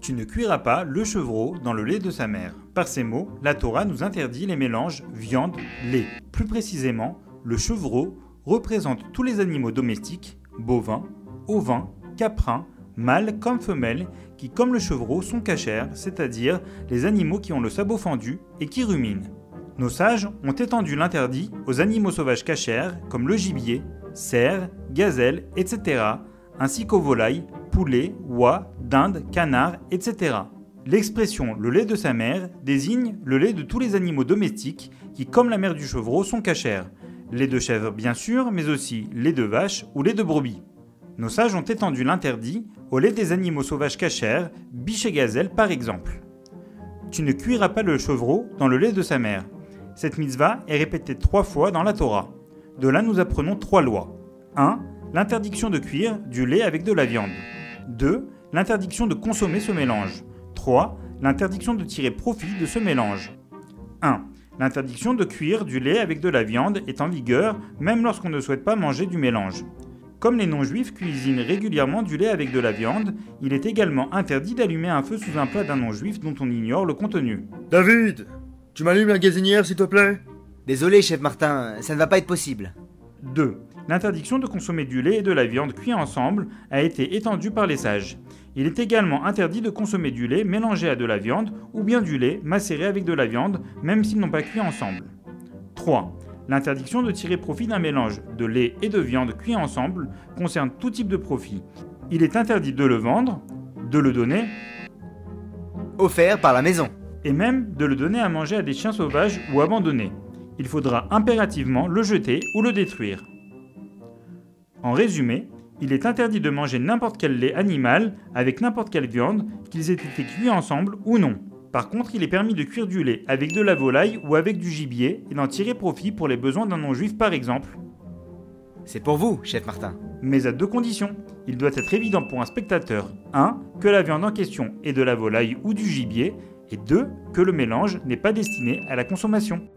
Tu ne cuiras pas le chevreau dans le lait de sa mère. Par ces mots, la Torah nous interdit les mélanges viande-lait. Plus précisément, le chevreau représente tous les animaux domestiques, bovins, ovins, caprins, mâles comme femelles, qui comme le chevreau sont cachers, c'est-à-dire les animaux qui ont le sabot fendu et qui ruminent. Nos sages ont étendu l'interdit aux animaux sauvages cachers comme le gibier, cerfs, gazelles, etc., ainsi qu'aux volailles, poulets, oies, dindes, canards, etc. L'expression « le lait de sa mère » désigne le lait de tous les animaux domestiques qui, comme la mère du chevreau, sont cachers. Lait de chèvre bien sûr, mais aussi lait de vache ou lait de brebis. Nos sages ont étendu l'interdit au lait des animaux sauvages cachers, biches et gazelles par exemple. Tu ne cuiras pas le chevreau dans le lait de sa mère. Cette mitzvah est répétée 3 fois dans la Torah. De là nous apprenons 3 lois. 1. L'interdiction de cuire du lait avec de la viande. 2. L'interdiction de consommer ce mélange. 3. L'interdiction de tirer profit de ce mélange. 1. L'interdiction de cuire du lait avec de la viande est en vigueur même lorsqu'on ne souhaite pas manger du mélange. Comme les non-juifs cuisinent régulièrement du lait avec de la viande, il est également interdit d'allumer un feu sous un plat d'un non-juif dont on ignore le contenu. David, tu m'allumes la gazinière s'il te plaît? Désolé, chef Martin, ça ne va pas être possible. 2. L'interdiction de consommer du lait et de la viande cuits ensemble a été étendue par les sages. Il est également interdit de consommer du lait mélangé à de la viande ou bien du lait macéré avec de la viande, même s'ils n'ont pas cuit ensemble. 3. L'interdiction de tirer profit d'un mélange de lait et de viande cuits ensemble concerne tout type de profit. Il est interdit de le vendre, de le donner, Offert par la maison. et même de le donner à manger à des chiens sauvages ou abandonnés. Il faudra impérativement le jeter ou le détruire. En résumé, il est interdit de manger n'importe quel lait animal avec n'importe quelle viande, qu'ils aient été cuits ensemble ou non. Par contre, il est permis de cuire du lait avec de la volaille ou avec du gibier et d'en tirer profit pour les besoins d'un non-juif par exemple. C'est pour vous, chef Martin. Mais à 2 conditions. Il doit être évident pour un spectateur 1. Que la viande en question est de la volaille ou du gibier et 2. Que le mélange n'est pas destiné à la consommation.